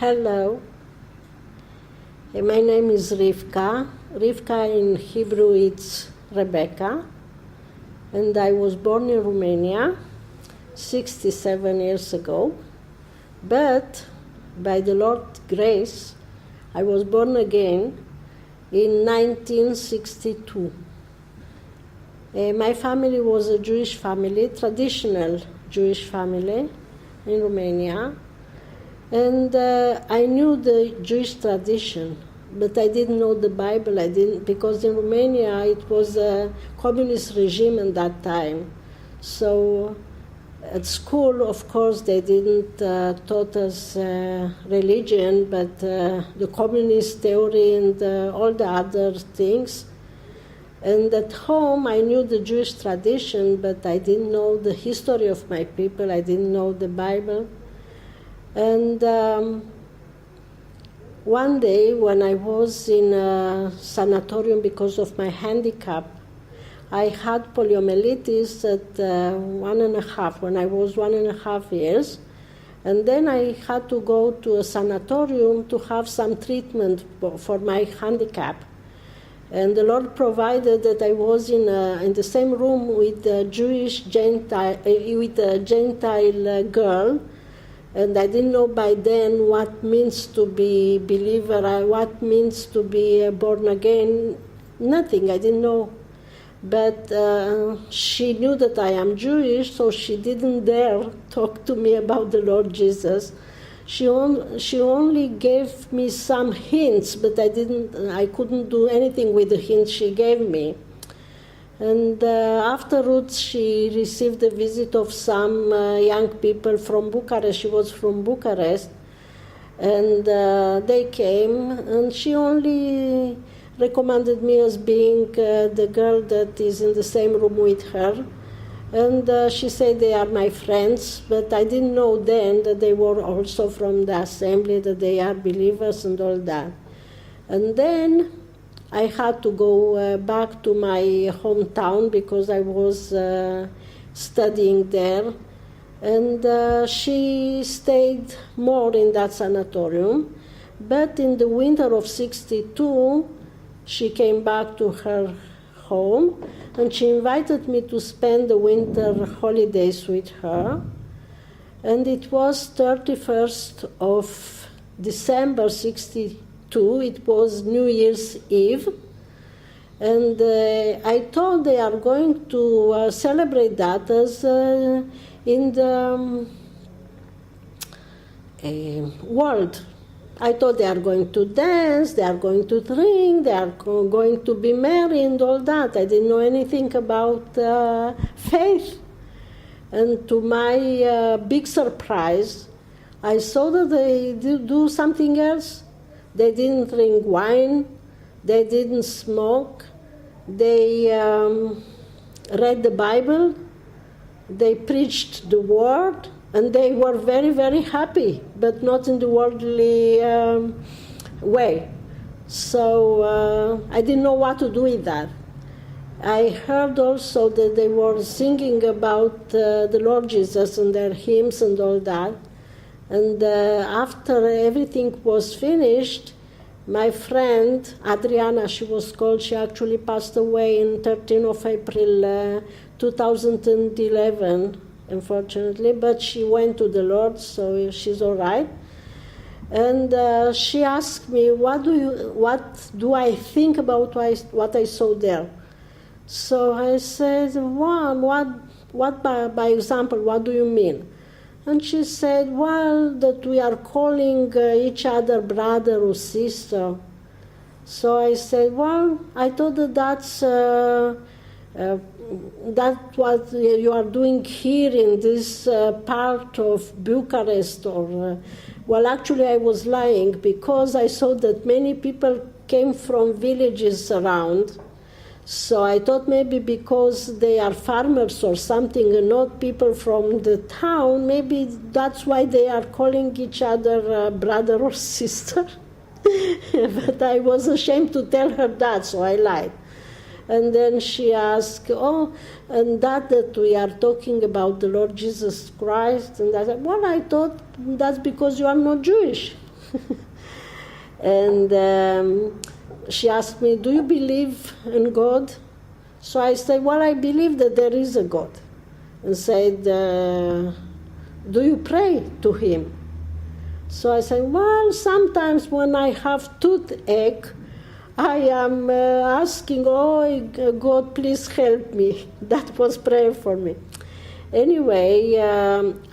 Hello, my name is Rivkah. Rivkah in Hebrew it's Rebecca, and I was born in Romania 67 years ago, but by the Lord's grace I was born again in 1962. My family was a Jewish family, traditional Jewish family in Romania. And I knew the Jewish tradition, but I didn't know the Bible. I didn't, because in Romania it was a communist regime at that time. So at school, of course, they didn't taught us religion, but the communist theory and all the other things. And at home, I knew the Jewish tradition, but I didn't know the history of my people. I didn't know the Bible. And one day when I was in a sanatorium because of my handicap, I had poliomyelitis at 1.5, when I was 1.5 years. And then I had to go to a sanatorium to have some treatment for my handicap. And the Lord provided that I was in the same room with a Gentile girl. And I didn't know by then what means to be believer, what means to be born again, nothing, I didn't know. But she knew that I am Jewish, so she didn't dare talk to me about the Lord Jesus. She only gave me some hints, but I couldn't do anything with the hints she gave me. And afterwards, she received a visit of some young people from Bucharest. She was from Bucharest. And they came, and she only recommended me as being the girl that is in the same room with her. And she said they are my friends, but I didn't know then that they were also from the assembly, that they are believers and all that. And then I had to go back to my hometown because I was studying there. And she stayed more in that sanatorium. But in the winter of 62, she came back to her home and she invited me to spend the winter holidays with her. And it was 31st of December 62. It was New Year's Eve, and I thought they are going to celebrate that as in the world. I thought they are going to dance, they are going to drink, they are going to be merry and all that. I didn't know anything about faith. And to my big surprise, I saw that they do something else. They didn't drink wine, they didn't smoke, they read the Bible, they preached the word, and they were very, very happy, but not in the worldly way. So I didn't know what to do with that. I heard also that they were singing about the Lord Jesus and their hymns and all that. And after everything was finished, my friend, Adriana, she was called, she actually passed away on 13th of April 2011, unfortunately, but she went to the Lord, so she's all right. And she asked me, what do I think about what I saw there? So I said, well, what by example, what do you mean? And she said, well, that we are calling each other brother or sister. So I said, well, I thought that's what you are doing here in this part of Bucharest. Well, actually I was lying because I saw that many people came from villages around. So I thought maybe because they are farmers or something and not people from the town, maybe that's why they are calling each other brother or sister. But I was ashamed to tell her that, so I lied. And then she asked, and that we are talking about the Lord Jesus Christ. And I said, well, I thought that's because you are not Jewish. And she asked me, do you believe in God? So I said, well, I believe that there is a God. And said, do you pray to him? So I said, well, sometimes when I have toothache, I am asking, oh, God, please help me. That was prayer for me. Anyway,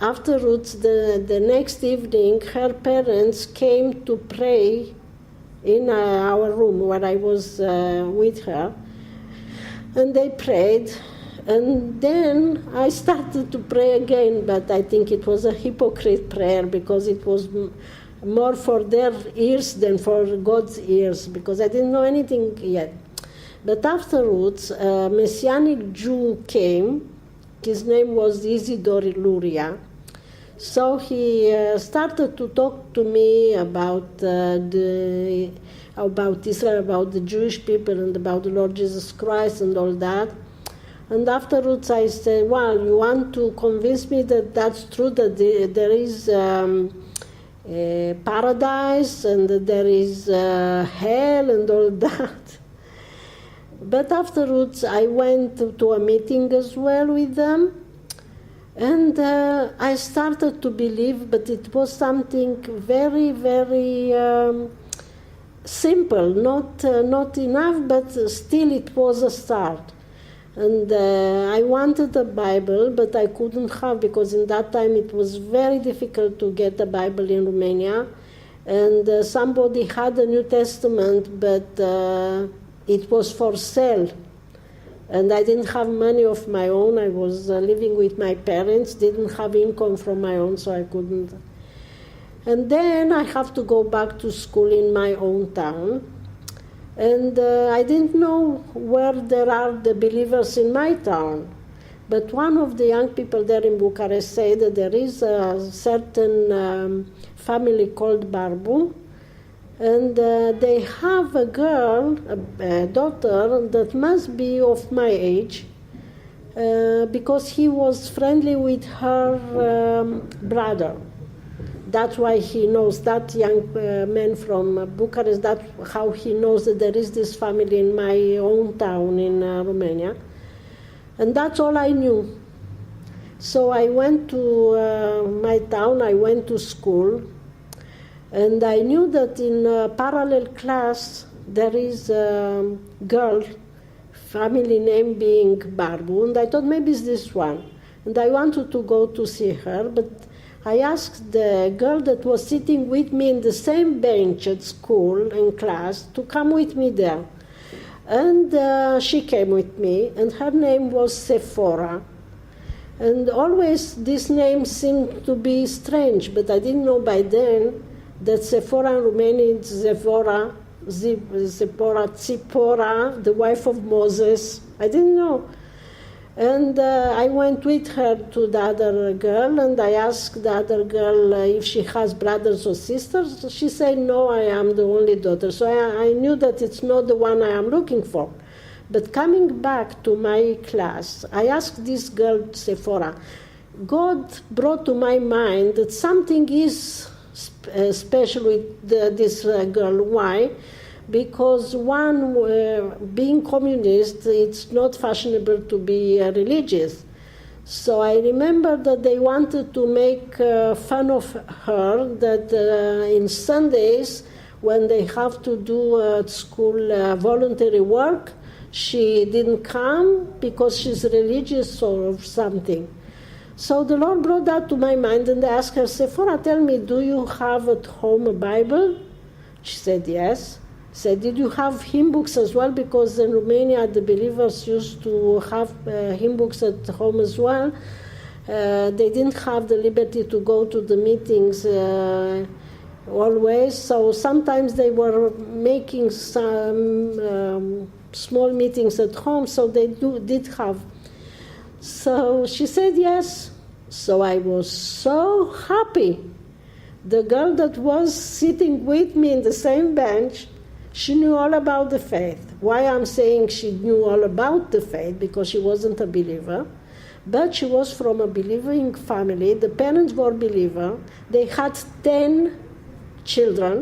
afterwards, the next evening, her parents came to pray in our room where I was with her. And they prayed. And then I started to pray again, but I think it was a hypocrite prayer because it was more for their ears than for God's ears, because I didn't know anything yet. But afterwards, a Messianic Jew came. His name was Isidore Luria. So he started to talk to me about Israel, about the Jewish people, and about the Lord Jesus Christ and all that. And afterwards I said, well, you want to convince me that that's true, that there is a paradise and that there is hell and all that. But afterwards I went to a meeting as well with them, and I started to believe, but it was something very, very simple, not enough, but still it was a start. And I wanted a Bible, but I couldn't have, because in that time it was very difficult to get a Bible in Romania. And somebody had a New Testament, but it was for sale. And I didn't have money of my own. I was living with my parents, didn't have income from my own, so I couldn't. And then I have to go back to school in my own town. And I didn't know where there are the believers in my town. But one of the young people there in Bucharest said that there is a certain family called Barbu, and they have a girl, a daughter, that must be of my age, because he was friendly with her brother. That's why he knows, that young man from Bucharest, that's how he knows that there is this family in my own town in Romania. And that's all I knew. So I went to my town, I went to school, and I knew that in a parallel class there is a girl, family name being Barbu, and I thought maybe it's this one. And I wanted to go to see her, but I asked the girl that was sitting with me in the same bench at school in class to come with me there. And she came with me, and her name was Sephora. And always this name seemed to be strange, but I didn't know by then that Sephora in Romanian is Zipporah, Tzipora, the wife of Moses. I didn't know. And I went with her to the other girl, and I asked the other girl if she has brothers or sisters. She said, no, I am the only daughter. So I knew that it's not the one I am looking for. But coming back to my class, I asked this girl, Sephora, God brought to my mind that something is special with this girl. Why? Because one, being communist, it's not fashionable to be religious. So I remember that they wanted to make fun of her, that in Sundays, when they have to do at school voluntary work, she didn't come because she's religious or something. So the Lord brought that to my mind, and I asked her, Sephora, tell me, do you have at home a Bible? She said, yes. Said, did you have hymn books as well? Because in Romania, the believers used to have hymn books at home as well. They didn't have the liberty to go to the meetings always, so sometimes they were making some small meetings at home, so they did have. So she said yes. So I was so happy. The girl that was sitting with me in the same bench, she knew all about the faith. Why I'm saying she knew all about the faith? Because she wasn't a believer, but she was from a believing family. The parents were believer. They had 10 children,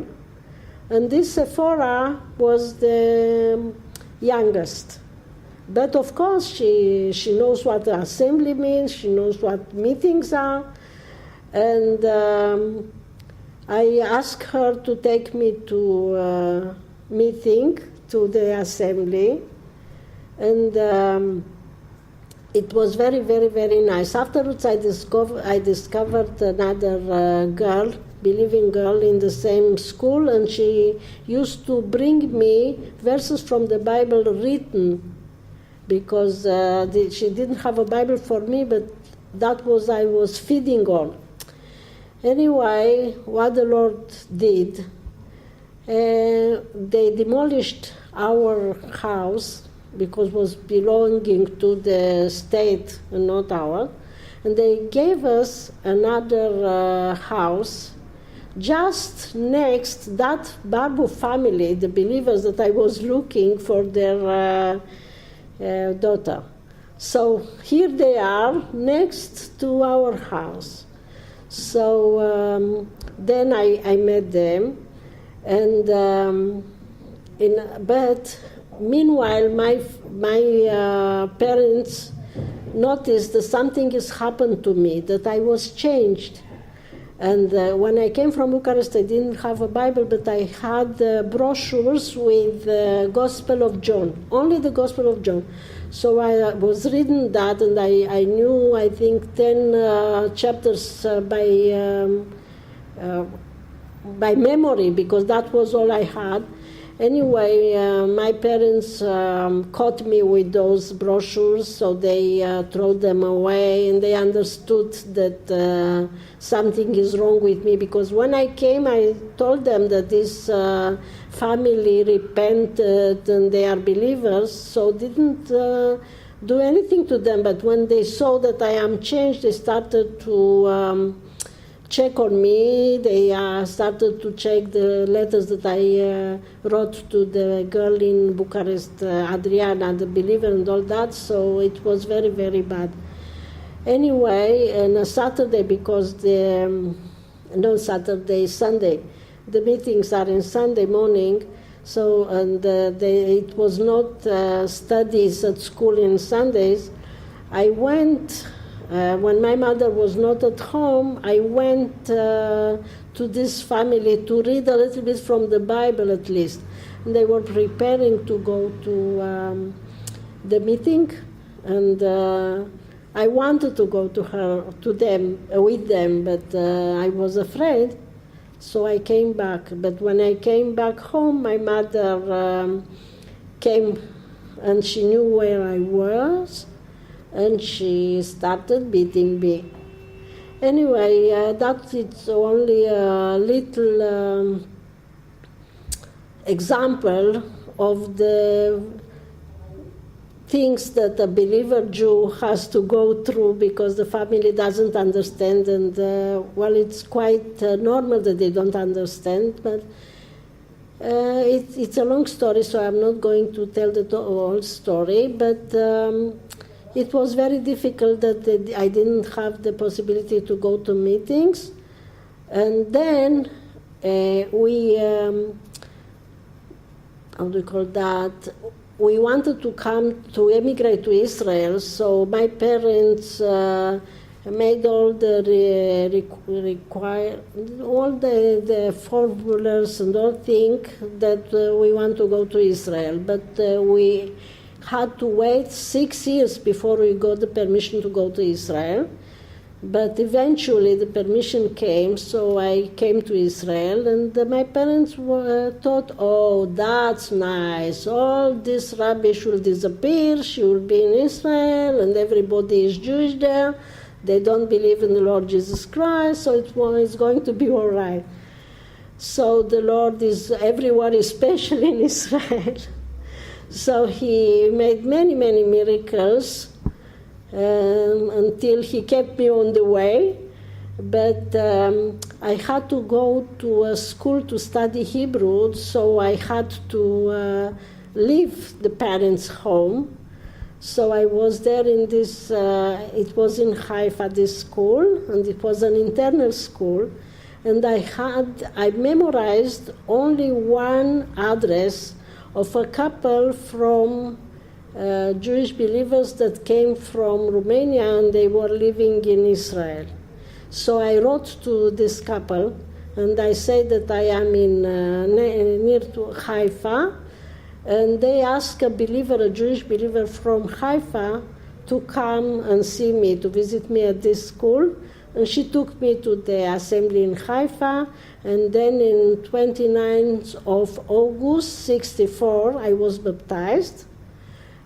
and this Sephora was the youngest. But of course, she knows what the assembly means, she knows what meetings are, and I asked her to take me to a meeting, to the assembly, and it was very, very, very nice. Afterwards, I discovered another girl, believing girl in the same school, and she used to bring me verses from the Bible written, because she didn't have a Bible for me, but that was I was feeding on. Anyway, what the Lord did, they demolished our house, because it was belonging to the state and not ours, and they gave us another house just next that Barbu family, the believers that I was looking for their daughter. So here they are next to our house. So then I met them, and but meanwhile my parents noticed that something has happened to me, that I was changed. And when I came from Bucharest, I didn't have a Bible, but I had brochures with the Gospel of John, only the Gospel of John. So I was reading that, and I knew, I think, 10 chapters by memory, because that was all I had. Anyway, my parents caught me with those brochures, so they threw them away, and they understood that something is wrong with me, because when I came, I told them that this family repented and they are believers, so didn't do anything to them. But when they saw that I am changed, they started to check on me. They started to check the letters that I wrote to the girl in Bucharest, Adriana, the believer, and all that. So it was very, very bad. Anyway, on a Saturday, because Sunday, the meetings are in Sunday morning. So and it was not studies at school in Sundays. I went. When my mother was not at home, I went to this family to read a little bit from the Bible at least. And they were preparing to go to the meeting, and I wanted to go with them, but I was afraid, so I came back. But when I came back home, my mother came, and she knew where I was, and she started beating me. Anyway, that is only a little example of the things that a believer Jew has to go through, because the family doesn't understand, and well, it's quite normal that they don't understand, but it's a long story, so I'm not going to tell the whole story, but it was very difficult that I didn't have the possibility to go to meetings. And then we wanted to come to emigrate to Israel, so my parents made all the the formulas and all things that we want to go to Israel, but we had to wait 6 years before we got the permission to go to Israel. But eventually the permission came, so I came to Israel, and my parents thought, oh, that's nice, all this rubbish will disappear, she will be in Israel, and everybody is Jewish there, they don't believe in the Lord Jesus Christ, so it's going to be all right. So the Lord is everywhere, especially in Israel. So he made many, many miracles until he kept me on the way. But I had to go to a school to study Hebrew, so I had to leave the parents' home. So I was there in this, it was in Haifa, this school, and it was an internal school. and I memorized only one address of a couple from Jewish believers that came from Romania, and they were living in Israel. So I wrote to this couple, and I said that I am in near to Haifa, and they asked a Jewish believer from Haifa, to come and see me, to visit me at this school. And she took me to the assembly in Haifa, and then in 29th of August, 64, I was baptized.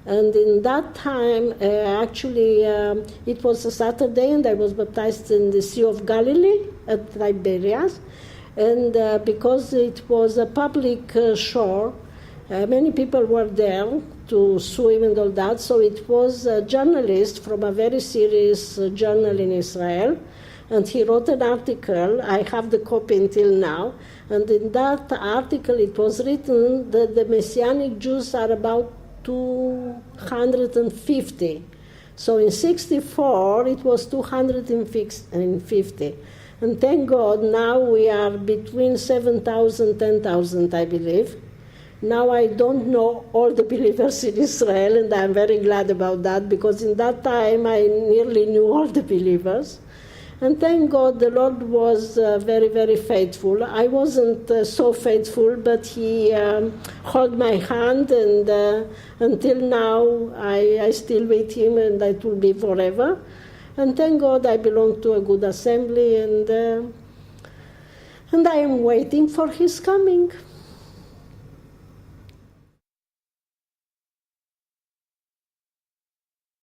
And in that time, it was a Saturday, and I was baptized in the Sea of Galilee at Tiberias. And because it was a public shore, many people were there to swim and all that, so it was a journalist from a very serious journal in Israel, and he wrote an article. I have the copy until now, and in that article it was written that the Messianic Jews are about 250. So in 64 it was 250. And thank God now we are between 7,000, 10,000, I believe. Now I don't know all the believers in Israel, and I'm very glad about that, because in that time I nearly knew all the believers. And thank God the Lord was very, very faithful. I wasn't so faithful, but He held my hand, and until now I still with Him, and it will be forever. And thank God I belong to a good assembly, and I am waiting for His coming.